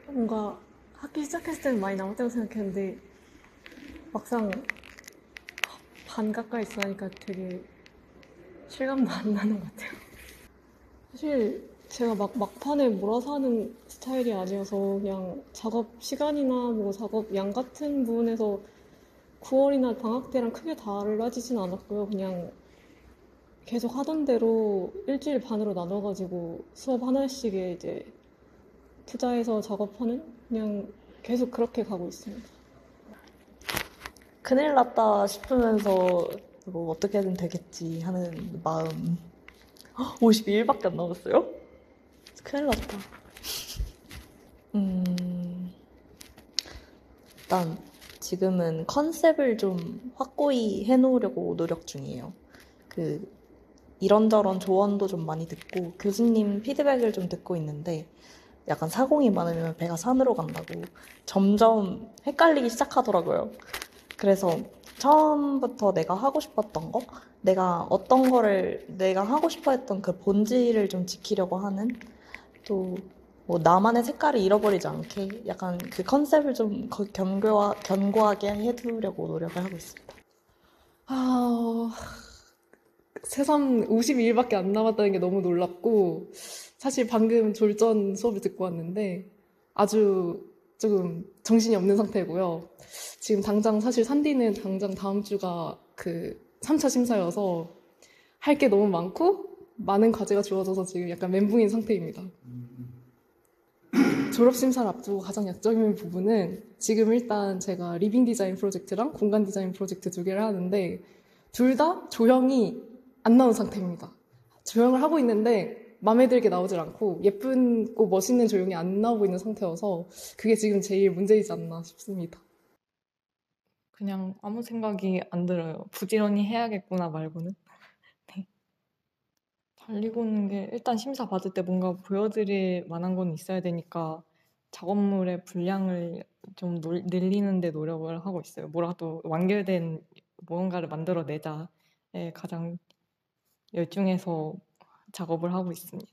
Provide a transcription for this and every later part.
뭔가 학기 시작했을 때는 많이 남았다고 생각했는데 막상 반 가까이 지나니까 되게 실감도 안 나는 것 같아요. 사실 제가 막 막판에 몰아서 하는 스타일이 아니어서 그냥 작업 시간이나 뭐 작업 양 같은 부분에서 9월이나 방학 때랑 크게 달라지진 않았고요. 그냥 계속 하던 대로 일주일 반으로 나눠가지고 수업 하나씩에 이제 투자해서 작업하는 그냥 계속 그렇게 가고 있습니다. 큰일 났다 싶으면서 뭐 어떻게든 되겠지 하는 마음. 52일밖에 안 남았어요? 큰일 났다. 일단 지금은 컨셉을 좀 확고히 해놓으려고 노력 중이에요. 그 이런저런 조언도 좀 많이 듣고 교수님 피드백을 좀 듣고 있는데 약간 사공이 많으면 배가 산으로 간다고 점점 헷갈리기 시작하더라고요. 그래서 처음부터 내가 하고 싶었던 거, 내가 어떤 거를 내가 하고 싶어 했던 그 본질을 좀 지키려고 하는 또 뭐 나만의 색깔을 잃어버리지 않게 약간 그 컨셉을 좀 견고하게 해두려고 노력을 하고 있습니다. 아, 새삼 52일밖에 안 남았다는 게 너무 놀랍고, 사실 방금 졸전 수업을 듣고 왔는데, 아주 조금 정신이 없는 상태고요. 지금 당장 사실 산디는 당장 다음 주가 그 3차 심사여서 할 게 너무 많고, 많은 과제가 주어져서 지금 약간 멘붕인 상태입니다. 졸업 심사를 앞두고 가장 약점인 부분은 지금 일단 제가 리빙 디자인 프로젝트랑 공간 디자인 프로젝트 두 개를 하는데 둘 다 조형이 안 나온 상태입니다. 조형을 하고 있는데 마음에 들게 나오질 않고 예쁘고 멋있는 조형이 안 나오고 있는 상태여서 그게 지금 제일 문제이지 않나 싶습니다. 그냥 아무 생각이 안 들어요. 부지런히 해야겠구나 말고는. 네. 달리고 있는 게 일단 심사 받을 때 뭔가 보여드릴 만한 건 있어야 되니까 작업물의 분량을 좀 늘리는 데 노력을 하고 있어요. 뭐라도 완결된 무언가를 만들어내자에 가장 열중해서 작업을 하고 있습니다.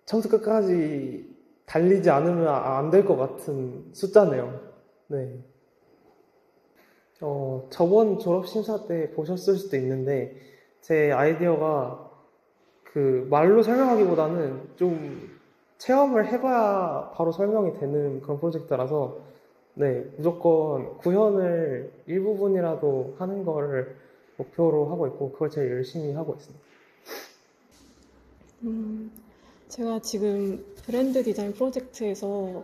처음부터 끝까지 달리지 않으면 안 될 것 같은 숫자네요. 네. 저번 졸업심사 때 보셨을 수도 있는데, 제 아이디어가 그 말로 설명하기보다는 좀 체험을 해봐야 바로 설명이 되는 그런 프로젝트라서, 네, 무조건 구현을 일부분이라도 하는 거를 목표로 하고 있고, 그걸 제일 열심히 하고 있습니다. 제가 지금 브랜드 디자인 프로젝트에서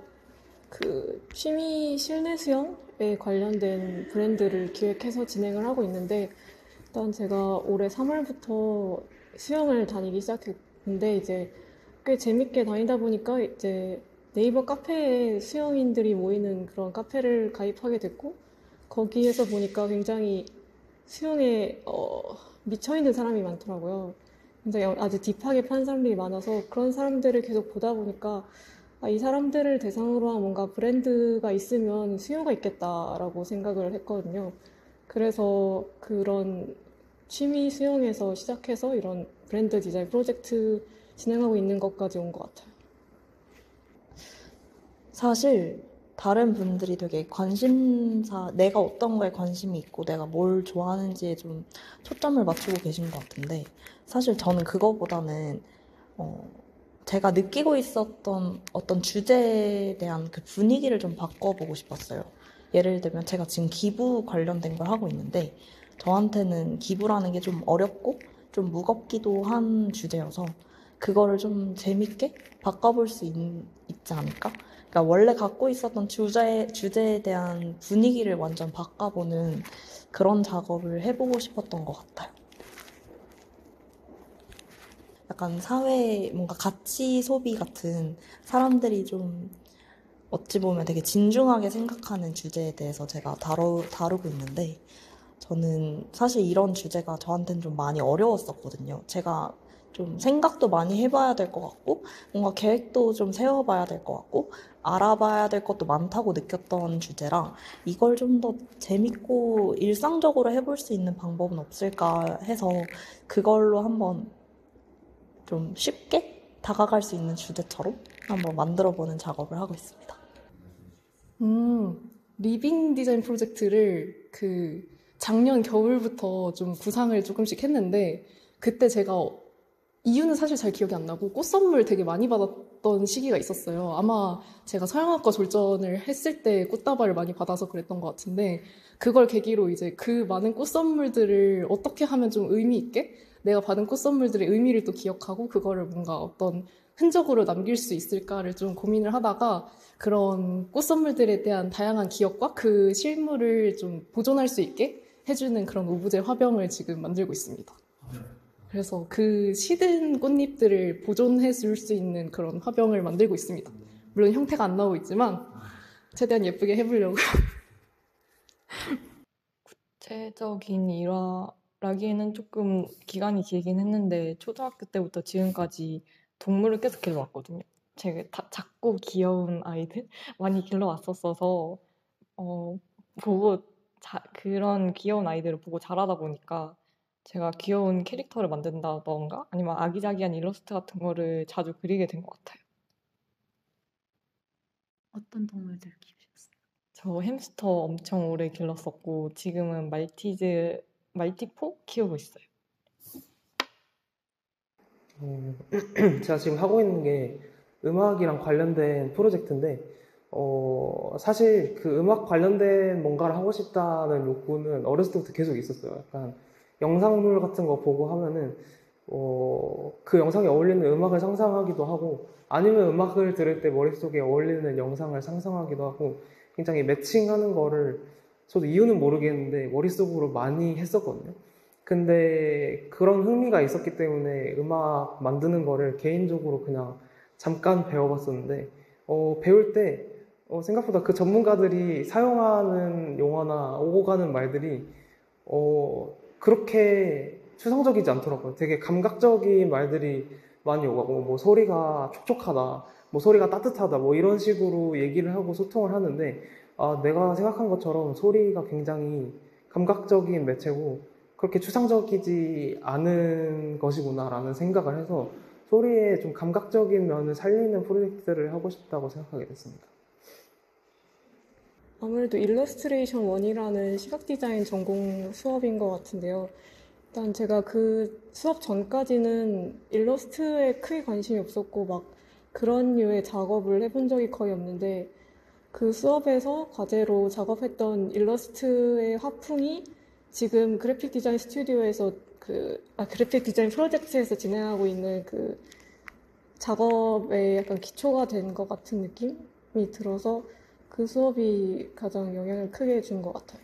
그 취미 실내 수영에 관련된 브랜드를 기획해서 진행을 하고 있는데 일단 제가 올해 3월부터 수영을 다니기 시작했는데 이제 꽤 재밌게 다니다 보니까 이제 네이버 카페에 수영인들이 모이는 그런 카페를 가입하게 됐고 거기에서 보니까 굉장히 수영에 미쳐있는 사람이 많더라고요. 굉장히 아주 딥하게 파는 사람들이 많아서 그런 사람들을 계속 보다 보니까 이 사람들을 대상으로 한 뭔가 브랜드가 있으면 수요가 있겠다라고 생각을 했거든요. 그래서 그런 취미 수영에서 시작해서 이런 브랜드 디자인 프로젝트 진행하고 있는 것까지 온 것 같아요. 사실 다른 분들이 되게 관심사, 내가 어떤 거에 관심이 있고 내가 뭘 좋아하는지에 좀 초점을 맞추고 계신 것 같은데 사실 저는 그거보다는 제가 느끼고 있었던 어떤 주제에 대한 그 분위기를 좀 바꿔보고 싶었어요. 예를 들면 제가 지금 기부 관련된 걸 하고 있는데 저한테는 기부라는 게 좀 어렵고 좀 무겁기도 한 주제여서 그거를 좀 재밌게 바꿔볼 수 있지 않을까? 그러니까 원래 갖고 있었던 주제에 대한 분위기를 완전 바꿔보는 그런 작업을 해보고 싶었던 것 같아요. 약간 사회 뭔가 가치 소비 같은 사람들이 좀 어찌 보면 되게 진중하게 생각하는 주제에 대해서 제가 다루고 있는데 저는 사실 이런 주제가 저한테는 좀 많이 어려웠었거든요. 제가 좀 생각도 많이 해봐야 될 것 같고 뭔가 계획도 좀 세워봐야 될 것 같고 알아봐야 될 것도 많다고 느꼈던 주제랑 이걸 좀 더 재밌고 일상적으로 해볼 수 있는 방법은 없을까 해서 그걸로 한번 좀 쉽게 다가갈 수 있는 주제처럼 한번 만들어보는 작업을 하고 있습니다. 리빙 디자인 프로젝트를 작년 겨울부터 좀 구상을 조금씩 했는데, 그때 제가 이유는 사실 잘 기억이 안 나고 꽃 선물 되게 많이 받았던 시기가 있었어요. 아마 제가 서양학과 졸전을 했을 때 꽃다발을 많이 받아서 그랬던 것 같은데, 그걸 계기로 이제 그 많은 꽃 선물들을 어떻게 하면 좀 의미 있게 내가 받은 꽃 선물들의 의미를 또 기억하고 그거를 뭔가 어떤 흔적으로 남길 수 있을까를 좀 고민을 하다가, 그런 꽃 선물들에 대한 다양한 기억과 그 실물을 좀 보존할 수 있게 해주는 그런 오브제 화병을 지금 만들고 있습니다. 그래서 그 시든 꽃잎들을 보존해 줄 수 있는 그런 화병을 만들고 있습니다. 물론 형태가 안 나오고 있지만 최대한 예쁘게 해보려고. 구체적인 일화라기에는 조금 기간이 길긴 했는데 초등학교 때부터 지금까지 동물을 계속 길러왔거든요. 제가 작고 귀여운 아이들 많이 길러왔었어서 보고 그런 귀여운 아이들을 보고 자라다 보니까 제가 귀여운 캐릭터를 만든다던가 아니면 아기자기한 일러스트 같은 거를 자주 그리게 된 것 같아요. 어떤 동물들 키우셨어요? 저 햄스터 엄청 오래 길렀었고 지금은 말티포 키우고 있어요. 제가 지금 하고 있는 게 음악이랑 관련된 프로젝트인데, 사실 그 음악 관련된 뭔가를 하고 싶다는 욕구는 어렸을 때부터 계속 있었어요. 약간 영상물 같은 거 보고 하면은, 그 영상에 어울리는 음악을 상상하기도 하고, 아니면 음악을 들을 때 머릿속에 어울리는 영상을 상상하기도 하고, 굉장히 매칭하는 거를 저도 이유는 모르겠는데 머릿속으로 많이 했었거든요. 근데 그런 흥미가 있었기 때문에 음악 만드는 거를 개인적으로 그냥 잠깐 배워봤었는데, 배울 때 생각보다 그 전문가들이 사용하는 용어나 오고 가는 말들이 그렇게 추상적이지 않더라고요. 되게 감각적인 말들이 많이 오가고, 뭐 소리가 촉촉하다, 뭐 소리가 따뜻하다, 뭐 이런 식으로 얘기를 하고 소통을 하는데, 내가 생각한 것처럼 소리가 굉장히 감각적인 매체고 그렇게 추상적이지 않은 것이구나라는 생각을 해서 소리의 좀 감각적인 면을 살리는 프로젝트를 하고 싶다고 생각하게 됐습니다. 아무래도 일러스트레이션 1이라는 시각 디자인 전공 수업인 것 같은데요. 일단 제가 그 수업 전까지는 일러스트에 크게 관심이 없었고 막 그런 류의 작업을 해본 적이 거의 없는데, 그 수업에서 과제로 작업했던 일러스트의 화풍이 지금 그래픽 디자인 스튜디오에서 그래픽 디자인 프로젝트에서 진행하고 있는 그 작업에 약간 기초가 된 것 같은 느낌이 들어서 그 수업이 가장 영향을 크게 준 것 같아요.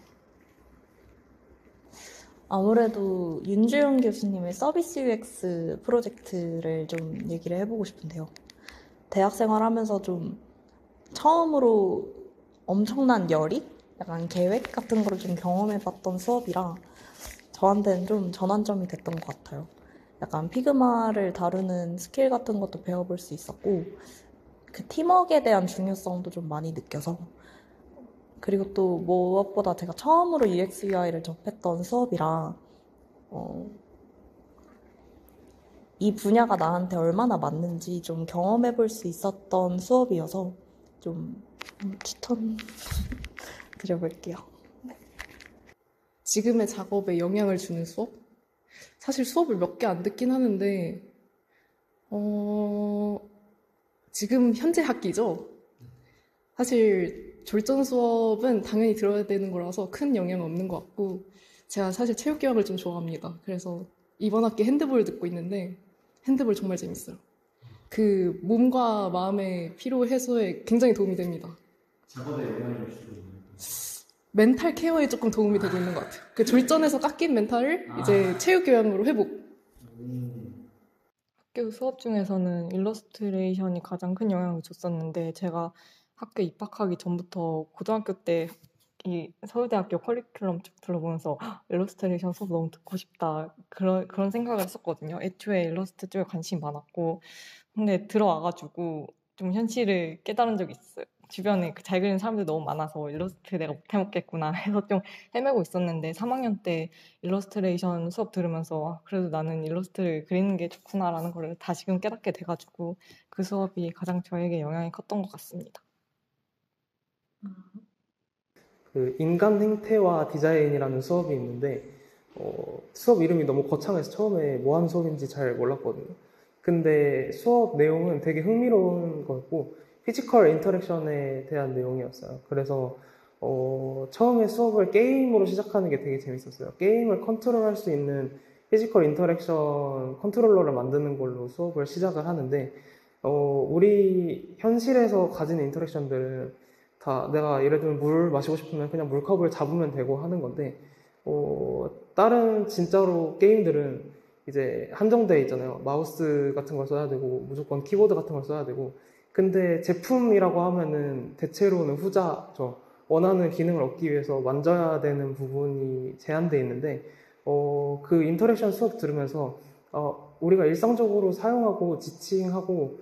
아무래도 윤주영 교수님의 서비스 UX 프로젝트를 좀 얘기를 해보고 싶은데요. 대학생활 하면서 좀 처음으로 엄청난 열의? 약간 계획 같은 걸 좀 경험해봤던 수업이라 저한테는 좀 전환점이 됐던 것 같아요. 약간 피그마를 다루는 스킬 같은 것도 배워볼 수 있었고, 그 팀워크에 대한 중요성도 좀 많이 느껴서, 그리고 또 무엇보다 제가 처음으로 UX UI를 접했던 수업이라 이 분야가 나한테 얼마나 맞는지 좀 경험해볼 수 있었던 수업이어서 좀 추천 드려볼게요. 지금의 작업에 영향을 주는 수업? 사실 수업을 몇 개 안 듣긴 하는데, 지금 현재 학기죠? 사실 졸전 수업은 당연히 들어야 되는 거라서 큰 영향은 없는 것 같고, 제가 사실 체육교양을 좀 좋아합니다. 그래서 이번 학기 핸드볼 듣고 있는데 핸드볼 정말 재밌어요. 그 몸과 마음의 피로 해소에 굉장히 도움이 됩니다. 작업에 영향을 주고 있는. 멘탈 케어에 조금 도움이 되고 있는 것 같아요. 그 졸전에서 깎인 멘탈을 이제 체육교양으로 회복. 학교 수업 중에서는 일러스트레이션이 가장 큰 영향을 줬었는데 제가 학교 입학하기 전부터 고등학교 때 이 서울대학교 커리큘럼 쭉 둘러보면서 일러스트레이션 수업 너무 듣고 싶다 그런 생각을 했었거든요. 애초에 일러스트 쪽에 관심이 많았고 근데 들어와가지고 좀 현실을 깨달은 적이 있어요. 주변에 잘 그리는 사람들이 너무 많아서 일러스트 내가 못해먹겠구나 해서 좀 헤매고 있었는데 3학년 때 일러스트레이션 수업 들으면서 그래도 나는 일러스트를 그리는 게 좋구나라는 걸 다시금 깨닫게 돼가지고 그 수업이 가장 저에게 영향이 컸던 것 같습니다. 그 인간 행태와 디자인이라는 수업이 있는데 수업 이름이 너무 거창해서 처음에 뭐 하는 수업인지 잘 몰랐거든요. 근데 수업 내용은 되게 흥미로운 거였고 피지컬 인터랙션에 대한 내용이었어요. 그래서 처음에 수업을 게임으로 시작하는 게 되게 재밌었어요. 게임을 컨트롤할 수 있는 피지컬 인터랙션 컨트롤러를 만드는 걸로 수업을 시작을 하는데 우리 현실에서 가지는 인터랙션들은 다 내가 예를 들면 물 마시고 싶으면 그냥 물컵을 잡으면 되고 하는 건데 다른 진짜로 게임들은 이제 한정돼 있잖아요. 마우스 같은 걸 써야 되고 무조건 키보드 같은 걸 써야 되고 근데 제품이라고 하면은 대체로는 후자죠. 원하는 기능을 얻기 위해서 만져야 되는 부분이 제한돼 있는데 그 인터랙션 수업 들으면서 우리가 일상적으로 사용하고 지칭하고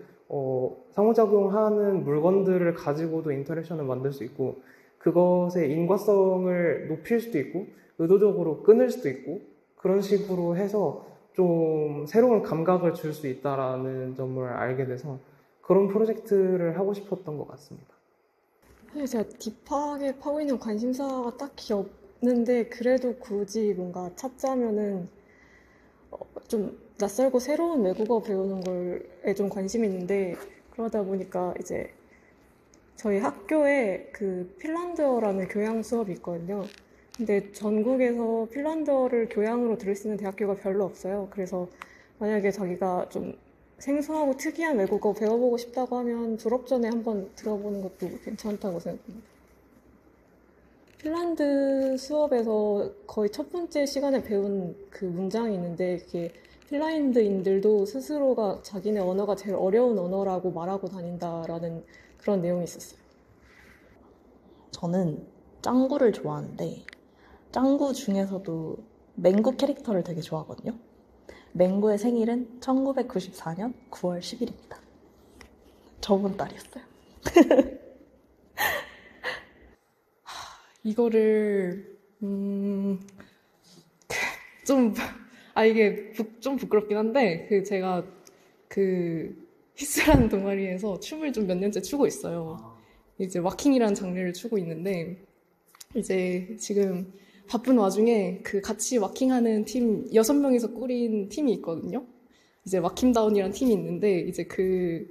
상호작용하는 물건들을 가지고도 인터랙션을 만들 수 있고 그것의 인과성을 높일 수도 있고 의도적으로 끊을 수도 있고 그런 식으로 해서 좀 새로운 감각을 줄 수 있다라는 점을 알게 돼서 그런 프로젝트를 하고 싶었던 것 같습니다. 사실 제가 딥하게 파고 있는 관심사가 딱히 없는데 그래도 굳이 뭔가 찾자면은 좀 낯설고 새로운 외국어 배우는 거에 좀 관심이 있는데 그러다 보니까 이제 저희 학교에 그 핀란드어라는 교양 수업이 있거든요. 근데 전국에서 핀란드어를 교양으로 들을 수 있는 대학교가 별로 없어요. 그래서 만약에 자기가 좀 생소하고 특이한 외국어 배워보고 싶다고 하면 졸업 전에 한번 들어보는 것도 괜찮다고 생각합니다. 핀란드 수업에서 거의 첫 번째 시간에 배운 그 문장이 있는데 그게 핀란드인들도 스스로가 자기네 언어가 제일 어려운 언어라고 말하고 다닌다라는 그런 내용이 있었어요. 저는 짱구를 좋아하는데 짱구 중에서도 맹구 캐릭터를 되게 좋아하거든요. 맹구의 생일은 1994년 9월 10일입니다. 저번 달이었어요. 이거를 좀 이게 좀 부끄럽긴 한데 제가 그 히스라는 동아리에서 춤을 좀 몇 년째 추고 있어요. 이제 와킹이라는 장르를 추고 있는데 이제 지금 바쁜 와중에 그 같이 와킹하는 팀 6명이서 꾸린 팀이 있거든요. 이제 와킹다운이라는 팀이 있는데 이제 그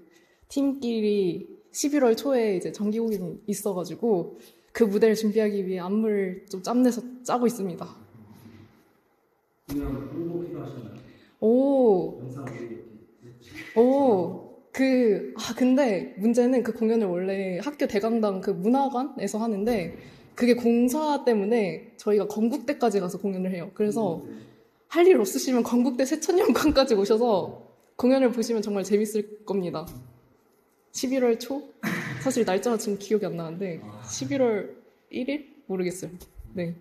팀끼리 11월 초에 이제 정기 공연이 있어가지고 그 무대를 준비하기 위해 안무를 좀 짬내서 짜고 있습니다. 그냥 홍보 필요하신가요? 오, 영상 근데 문제는 그 공연을 원래 학교 대강당 그 문화관에서 하는데 그게 공사 때문에 저희가 건국대까지 가서 공연을 해요. 그래서 할 일 없으시면 건국대 세천년관까지 오셔서 공연을 보시면 정말 재밌을 겁니다. 11월 초? 사실 날짜가 지금 기억이 안 나는데 11월 1일? 모르겠어요. 네.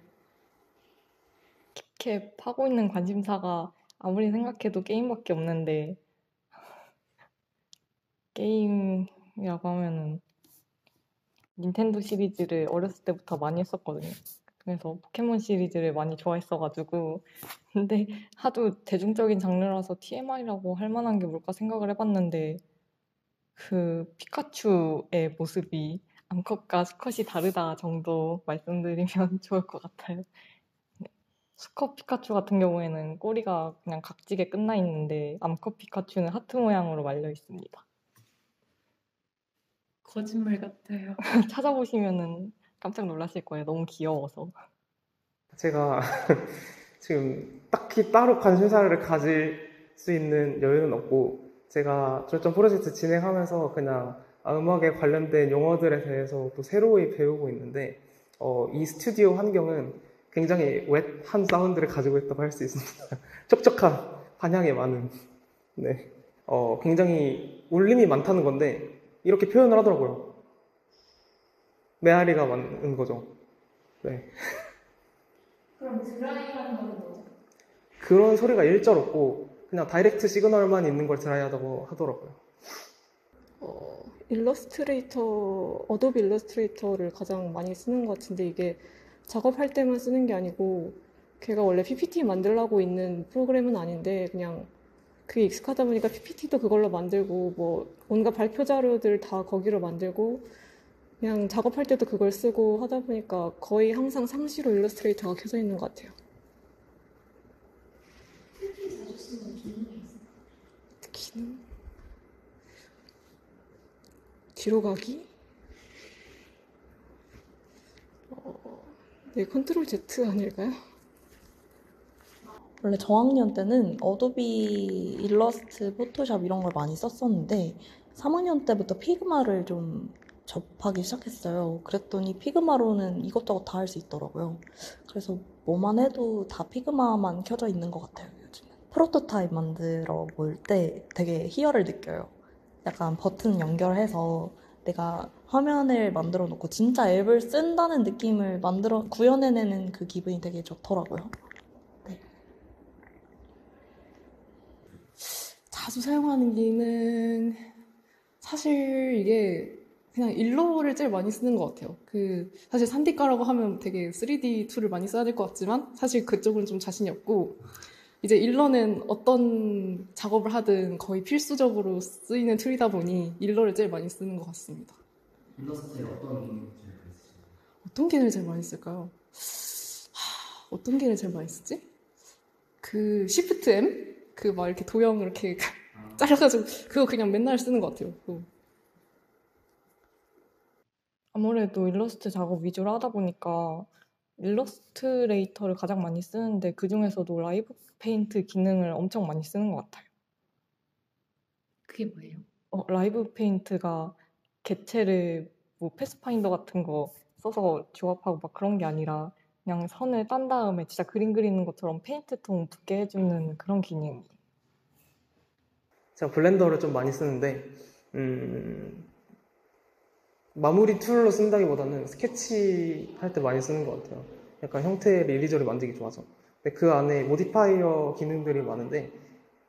깊게 파고 있는 관심사가 아무리 생각해도 게임밖에 없는데 게임이라고 하면은 닌텐도 시리즈를 어렸을 때부터 많이 했었거든요. 그래서 포켓몬 시리즈를 많이 좋아했어가지고 근데 하도 대중적인 장르라서 TMI라고 할 만한 게 뭘까 생각을 해봤는데 그 피카츄의 모습이 암컷과 수컷이 다르다 정도 말씀드리면 좋을 것 같아요. 수컷 피카츄 같은 경우에는 꼬리가 그냥 각지게 끝나 있는데 암컷 피카츄는 하트 모양으로 말려 있습니다. 거짓말 같아요. 찾아보시면은 깜짝 놀라실 거예요. 너무 귀여워서. 제가 지금 딱히 따로 관심사를 가질 수 있는 여유는 없고 제가 졸전 프로젝트 진행하면서 그냥 음악에 관련된 용어들에 대해서 또 새로이 배우고 있는데 이 스튜디오 환경은 굉장히 웻한 사운드를 가지고 있다고 할 수 있습니다. 촉촉한 반향이 많은 네. 굉장히 울림이 많다는 건데 이렇게 표현을 하더라고요. 메아리가 많은 거죠. 네. 그럼 드라이라는 건 뭐죠? 그런 소리가 일절 없고 그냥 다이렉트 시그널만 있는 걸 드라이하다고 하더라고요. 어도비 일러스트레이터를 가장 많이 쓰는 것 같은데 이게 작업할 때만 쓰는 게 아니고 걔가 원래 PPT 만들라고 있는 프로그램은 아닌데 그냥 그게 익숙하다 보니까 PPT도 그걸로 만들고 뭐 온갖 발표 자료들 다 거기로 만들고 그냥 작업할 때도 그걸 쓰고 하다 보니까 거의 항상 상시로 일러스트레이터가 켜져 있는 것 같아요. 기능? 뒤로 가기? 네, 컨트롤 Z 아닐까요? 원래 저학년 때는 어도비 일러스트, 포토샵 이런 걸 많이 썼었는데 3학년 때부터 피그마를 좀 접하기 시작했어요. 그랬더니 피그마로는 이것저것 다 할 수 있더라고요. 그래서 뭐만 해도 다 피그마만 켜져 있는 것 같아요, 요즘은. 프로토타입 만들어 볼 때 되게 희열을 느껴요. 약간 버튼 연결해서 내가 화면을 만들어 놓고 진짜 앱을 쓴다는 느낌을 구현해내는 그 기분이 되게 좋더라고요. 네. 자주 사용하는 기능, 사실 이게 그냥 일러를 제일 많이 쓰는 것 같아요. 사실 산디카라고 하면 되게 3D 툴을 많이 써야 될 것 같지만, 사실 그쪽은 좀 자신이 없고, 이제 일러는 어떤 작업을 하든 거의 필수적으로 쓰이는 툴이다 보니 일러를 제일 많이 쓰는 것 같습니다. 일러스트에 어떤 기능이 제일 많이 쓰시나요? 어떤 기능을 제일 많이 쓸까요? 어떤 기능을 제일 많이 쓰지? Shift M? 막 이렇게 도형 이렇게 잘라가지고 그거 그냥 맨날 쓰는 것 같아요. 그거. 아무래도 일러스트 작업 위주로 하다 보니까 일러스트레이터를 가장 많이 쓰는데 그중에서도 라이브 페인트 기능을 엄청 많이 쓰는 것 같아요. 그게 뭐예요? 라이브 페인트가 객체를 뭐 패스파인더 같은 거 써서 조합하고 막 그런 게 아니라 그냥 선을 딴 다음에 진짜 그림 그리는 것처럼 페인트 통 붓게 해주는 그런 기능이에요. 제가 블렌더를 좀 많이 쓰는데 마무리 툴로 쓴다기보다는 스케치 할 때 많이 쓰는 것 같아요. 약간 형태를 이리저리 만들기 좋아서. 근데 그 안에 모디파이어 기능들이 많은데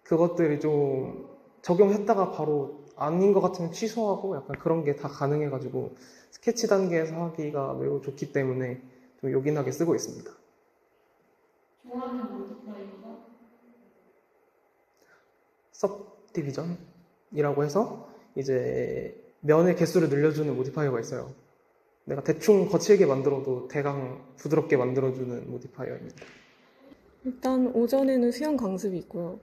그것들이 좀 적용했다가 바로 아닌 것 같으면 취소하고 약간 그런 게 다 가능해가지고 스케치 단계에서 하기가 매우 좋기 때문에 좀 요긴하게 쓰고 있습니다. 좋아하는 모디파이어가? 서브디비전이라고 해서 이제 면의 개수를 늘려주는 모디파이어가 있어요. 내가 대충 거칠게 만들어도 대강 부드럽게 만들어주는 모디파이어입니다. 일단 오전에는 수영 강습이 있고요.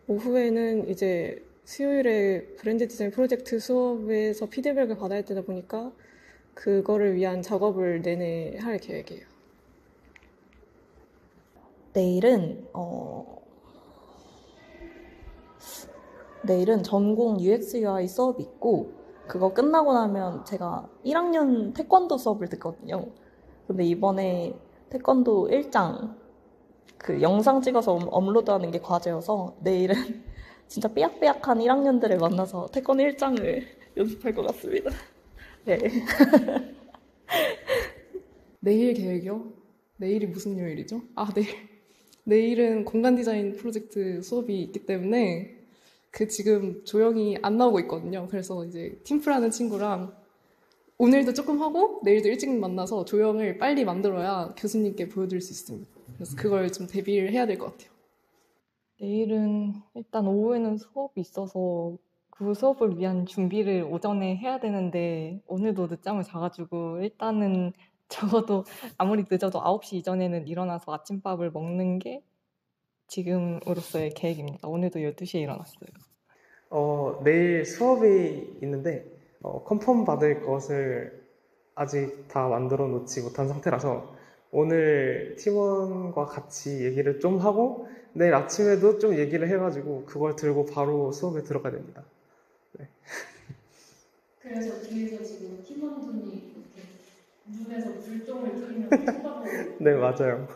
오후에는 이제 수요일에 브랜드 디자인 프로젝트 수업에서 피드백을 받아야 되다 보니까 그거를 위한 작업을 내내 할 계획이에요. 내일은 전공 UX UI 수업이 있고 그거 끝나고 나면 제가 1학년 태권도 수업을 듣거든요. 근데 이번에 태권도 1장 영상 찍어서 업로드하는 게 과제여서 내일은 진짜 삐약삐약한 1학년들을 만나서 태권도 1장을 연습할 것 같습니다. 네. 내일 계획이요? 내일이 무슨 요일이죠? 내일은 공간 디자인 프로젝트 수업이 있기 때문에 지금 조형이 안 나오고 있거든요. 그래서 이제 팀플하는 친구랑 오늘도 조금 하고 내일도 일찍 만나서 조형을 빨리 만들어야 교수님께 보여드릴 수 있습니다. 그래서 그걸 좀 대비를 해야 될 것 같아요. 내일은 일단 오후에는 수업이 있어서 그 수업을 위한 준비를 오전에 해야 되는데 오늘도 늦잠을 자가지고 일단은 적어도 아무리 늦어도 9시 이전에는 일어나서 아침밥을 먹는 게 지금으로서의 계획입니다. 오늘도 12시에 일어났어요. 내일 수업이 있는데 컨펌 받을 것을 아직 다 만들어 놓지 못한 상태라서 오늘 팀원과 같이 얘기를 좀 하고 내일 아침에도 좀 얘기를 해가지고 그걸 들고 바로 수업에 들어가야 됩니다. 네. 그래서 뒤에서 지금 팀원분이 이렇게 눈에서 불종을 끄면 쳐다보고 네, 맞아요.